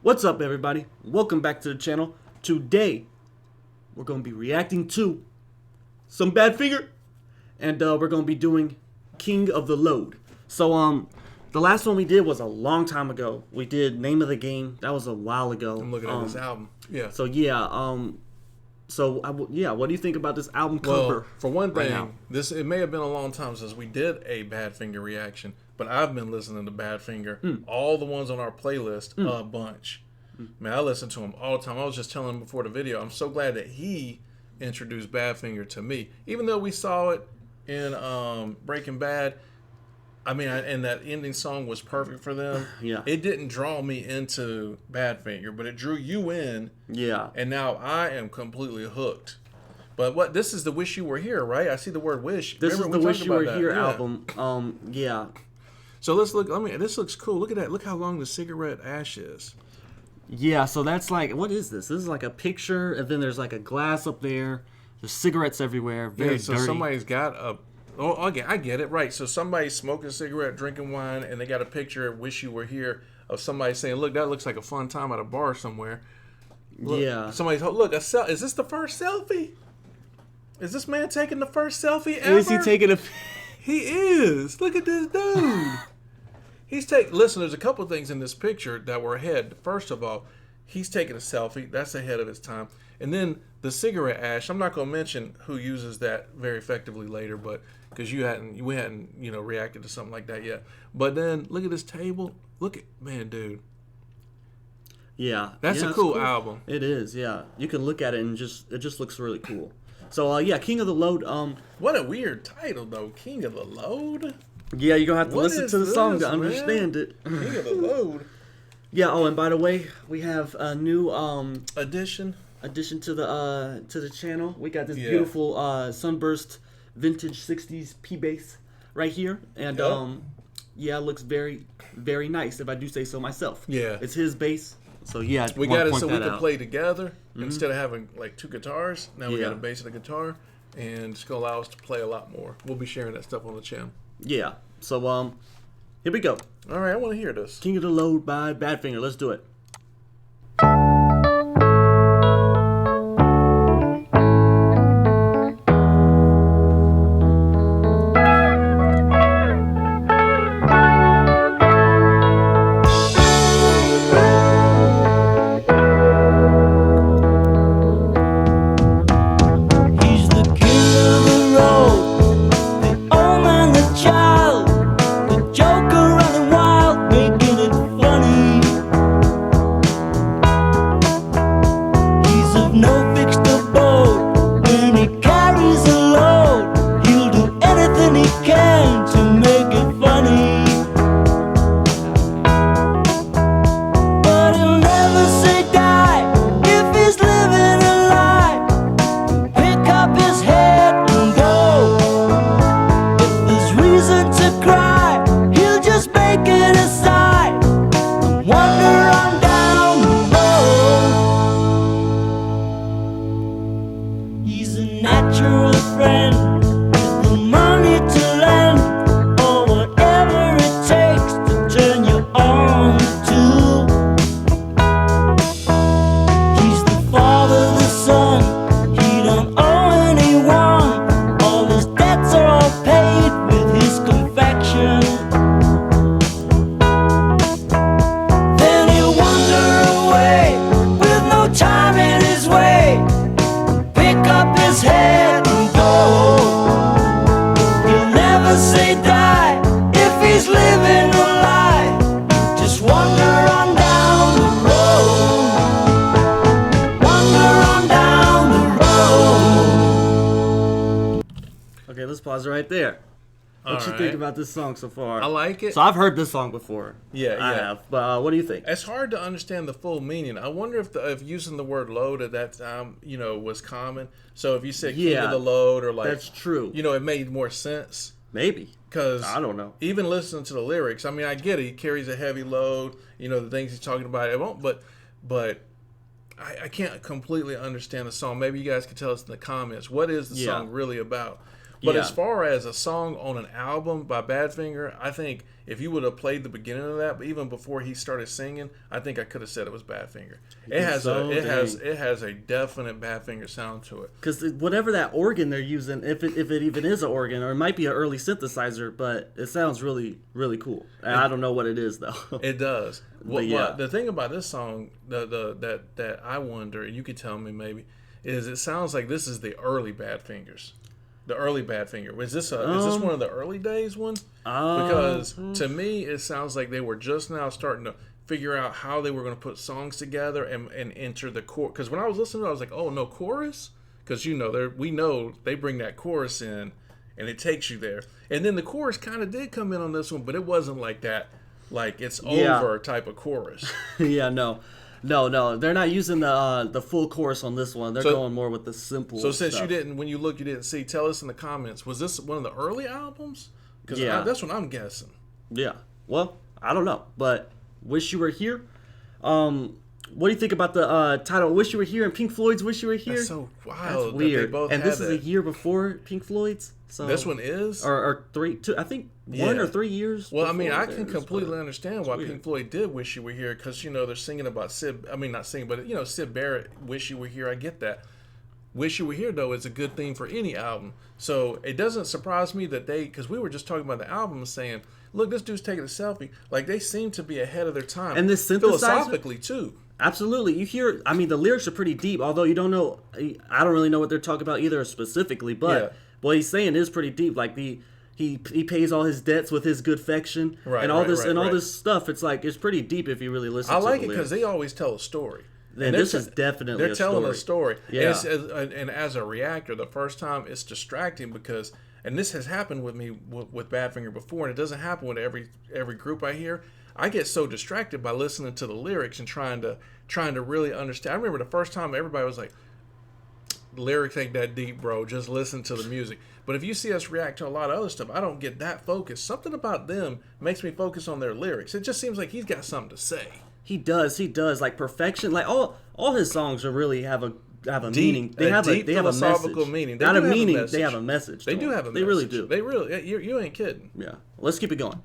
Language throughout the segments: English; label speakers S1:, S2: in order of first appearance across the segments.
S1: What's up, everybody? Welcome back to the channel. Today, we're going to be reacting to some Badfinger, and we're going to be doing King of the Load. So, the last one we did was a long time ago. We did Name of the Game. That was a while ago.
S2: I'm looking at this album. Yeah.
S1: So yeah, what do you think about this album cover?
S2: Well, for one thing,
S1: right
S2: it may have been a long time since we did a Badfinger reaction, but I've been listening to Badfinger, all the ones on our playlist, a bunch. Man, I listen to him all the time. I was just telling him before the video, I'm so glad that he introduced Badfinger to me. Even though we saw it in Breaking Bad, I mean, and that ending song was perfect for them.
S1: Yeah.
S2: It didn't draw me into Badfinger, but it drew you in.
S1: Yeah.
S2: And now I am completely hooked. But this is the Wish You Were Here, right? I see the word wish.
S1: This
S2: Remember
S1: is the
S2: we
S1: Wish
S2: talked
S1: You Were
S2: about that?
S1: Here
S2: Yeah.
S1: album. Yeah.
S2: So let's look. I mean, this looks cool. Look at that. Look how long the cigarette ash is.
S1: Yeah, so that's like, what is this? This is like a picture, and then there's like a glass up there. There's cigarettes everywhere. Very
S2: so
S1: dirty.
S2: somebody's got a. Oh, okay, I get it. Right. So somebody's smoking a cigarette, drinking wine, and they got a picture of Wish You Were Here of somebody saying, "Look, that looks like a fun time at a bar somewhere." Look,
S1: yeah.
S2: Somebody's look. Is this the first selfie? Is this man taking the first selfie ever?
S1: Is he taking a...
S2: He is. Look at this dude. Listen, there's a couple things in this picture that were ahead. First of all, he's taking a selfie. That's ahead of his time. And then the cigarette ash. I'm not going to mention who uses that very effectively later, but because we hadn't reacted to something like that yet. But then look at this table. Look at dude.
S1: Yeah.
S2: That's a cool album.
S1: It is. Yeah. You can look at it and it just looks really cool. So yeah, King of the Load.
S2: What a weird title though, King of the Load.
S1: Yeah, you're gonna have to listen to the song to
S2: man?
S1: understand it.
S2: King of the Load.
S1: Yeah. Oh, and by the way, we have a new
S2: addition
S1: to the channel. We got this beautiful Sunburst vintage 60s P bass right here, and yeah, it looks very, very nice if I do say so myself.
S2: Yeah,
S1: it's his bass. So yeah,
S2: we got it so we can play together instead of having like two guitars. Now we got a bass and a guitar, and it's gonna allow us to play a lot more. We'll be sharing that stuff on the channel.
S1: Yeah. So here we go.
S2: All right, I want to hear this.
S1: King of the Load by Badfinger. Let's do it. Okay, let's pause right there. What you think about this song so far?
S2: I like it.
S1: So I've heard this song before.
S2: Yeah,
S1: I have. But what do you think?
S2: It's hard to understand the full meaning. I wonder if using the word load at that time, was common. So if you said King of the Load or like,
S1: that's true.
S2: It made more sense.
S1: Maybe.
S2: Because
S1: I don't know.
S2: Even listening to the lyrics, I mean, I get it. He carries a heavy load. The things he's talking about. It won't. But I can't completely understand the song. Maybe you guys could tell us in the comments what is the song really about. But
S1: Yeah.
S2: as far as a song on an album by Badfinger, I think if you would have played the beginning of that, but even before he started singing, I think I could have said it was Badfinger. It has a definite Badfinger sound to it.
S1: Because whatever that organ they're using, if it even is an organ, or it might be an early synthesizer, but it sounds really, really cool. And I don't know what it is, though.
S2: It does.
S1: Yeah.
S2: The thing about this song, that I wonder, you could tell me maybe, is it sounds like this is the early Badfingers. The early Badfinger. Is this one of the early days ones? Because to me, it sounds like they were just now starting to figure out how they were going to put songs together and enter the chorus. Because when I was listening to it, I was like, oh, no chorus? Because we know they bring that chorus in and it takes you there. And then the chorus kind of did come in on this one, but it wasn't like that, like it's over type of chorus.
S1: Yeah, no, they're not using the full chorus on this one. They're going more with the simple.
S2: So since
S1: stuff.
S2: when you didn't see, tell us in the comments, was this one of the early albums? Because that's what I'm guessing.
S1: Yeah. Well, I don't know, but Wish You Were Here. What do you think about the title "Wish You Were Here" and Pink Floyd's "Wish You Were Here"?
S2: That's so wild.
S1: That's weird.
S2: That they both
S1: and this
S2: had
S1: is a year before Pink Floyd's. So
S2: this one is,
S1: or 2. I think 1 or 3 years.
S2: Well, I mean, I can completely understand why Pink Floyd did "Wish You Were Here" because they're singing about Sid. I mean, not singing, but Sid Barrett. "Wish You Were Here." I get that. "Wish You Were Here" though is a good theme for any album. So it doesn't surprise me that because we were just talking about the album and saying, look, this dude's taking a selfie. Like they seem to be ahead of their time,
S1: and this synthesizer
S2: philosophically too.
S1: Absolutely. You hear, I mean, the lyrics are pretty deep, although you don't know, I don't really know what they're talking about either specifically, but what he's saying is pretty deep. Like he pays all his debts with his good affection and all this stuff. It's like, it's pretty deep if you really listen to it.
S2: I like it because they always tell a story.
S1: And this is definitely
S2: they're telling a story.
S1: Yeah.
S2: And as a reactor, the first time it's distracting because, and this has happened with me with Badfinger before, and it doesn't happen with every group I hear. I get so distracted by listening to the lyrics and trying to really understand. I remember the first time everybody was like, lyrics ain't that deep, bro. Just listen to the music. But if you see us react to a lot of other stuff, I don't get that focused. Something about them makes me focus on their lyrics. It just seems like he's got something to say.
S1: He does. Like Perfection. Like all his songs are really have a meaning. They have a
S2: philosophical meaning.
S1: Not a meaning. They have a message.
S2: They do have a message.
S1: They really do.
S2: They really. You ain't kidding.
S1: Yeah. Let's keep it going.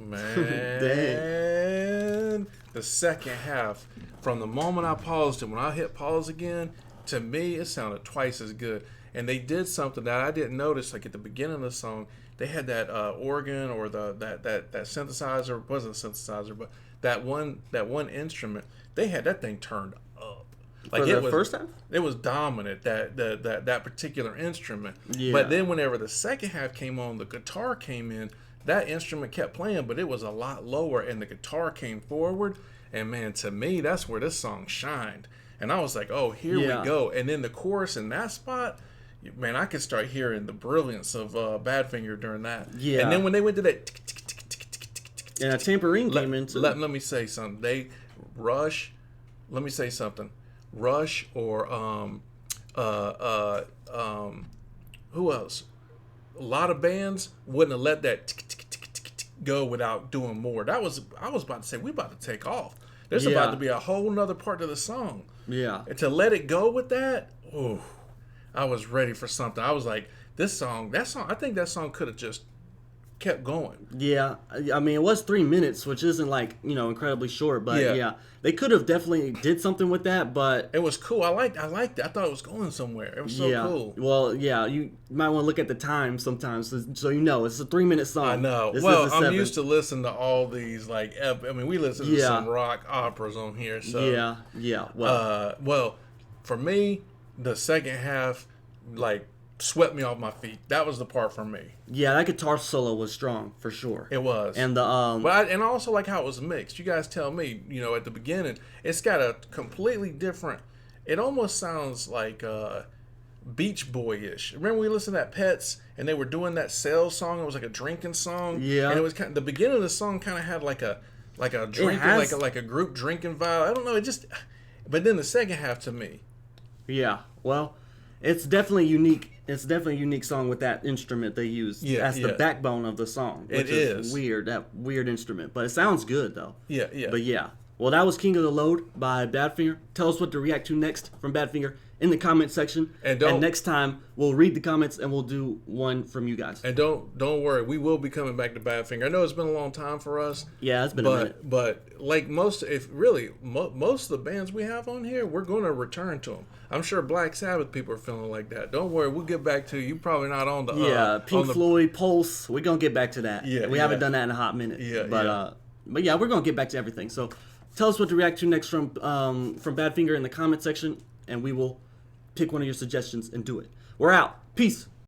S2: Man, the second half, from the moment I paused it, when I hit pause again, to me it sounded twice as good. And they did something that I didn't notice, like at the beginning of the song, they had that organ or that synthesizer. It wasn't a synthesizer, but that one instrument. They had that thing turned up.
S1: Like it was first half?
S2: It was dominant, that particular instrument.
S1: Yeah.
S2: But then whenever the second half came on, the guitar came in. That instrument kept playing, but it was a lot lower, and the guitar came forward. And man, to me, that's where this song shined. And I was like, oh, here we go. And then the chorus in that spot, man, I could start hearing the brilliance of Badfinger during that.
S1: Yeah.
S2: And then when they went to that,
S1: And a tambourine came in too.
S2: Let me say something. Rush. Let me say something. Rush or who else? A lot of bands wouldn't have let that go without doing more. I was about to say we about to take off. There's about to be a whole nother part of the song.
S1: Yeah.
S2: And to let it go with that, I was ready for something. I was like, that song. I think that song could have just kept going.
S1: Yeah, I mean, it was 3 minutes, which isn't like, incredibly short, but yeah, they could have definitely did something with that, but
S2: it was cool. I liked it. I thought it was going somewhere. It was so cool.
S1: Well, yeah, you might want to look at the time sometimes, so it's a 3-minute song.
S2: I know. I'm used to listening to all these we listen to some rock operas on here, so
S1: yeah.
S2: Well, for me, the second half swept me off my feet. That was the part for me.
S1: Yeah, that guitar solo was strong for sure.
S2: It was.
S1: And the
S2: and I also like how it was mixed. You guys tell me, at the beginning, it's got a completely different. It almost sounds like Beach Boy-ish. Remember we listened to that Pets and they were doing that sales song? It was like a drinking song.
S1: Yeah.
S2: And it was the beginning of the song kind of had like a drinking like a group drinking vibe. I don't know, but then the second half to me.
S1: Yeah. Well, it's definitely unique. It's definitely a unique song with that instrument they used as the backbone of the song. Which is weird, that weird instrument. But it sounds good, though.
S2: Yeah.
S1: But yeah. Well, that was King of the Load by Badfinger. Tell us what to react to next from Badfinger in the comment section. And next time, we'll read the comments and we'll do one from you guys.
S2: And don't worry, we will be coming back to Badfinger. I know it's been a long time for us.
S1: Yeah, it's been a minute.
S2: But like most of the bands we have on here, we're going to return to them. I'm sure Black Sabbath people are feeling like that. Don't worry, we'll get back to you. You're probably not on the
S1: Pink Floyd, Pulse. We're gonna get back to that.
S2: Yeah,
S1: we haven't done that in a hot minute. But yeah, we're gonna get back to everything. So tell us what to react to next from Badfinger in the comment section, and we will pick one of your suggestions and do it. We're out. Peace.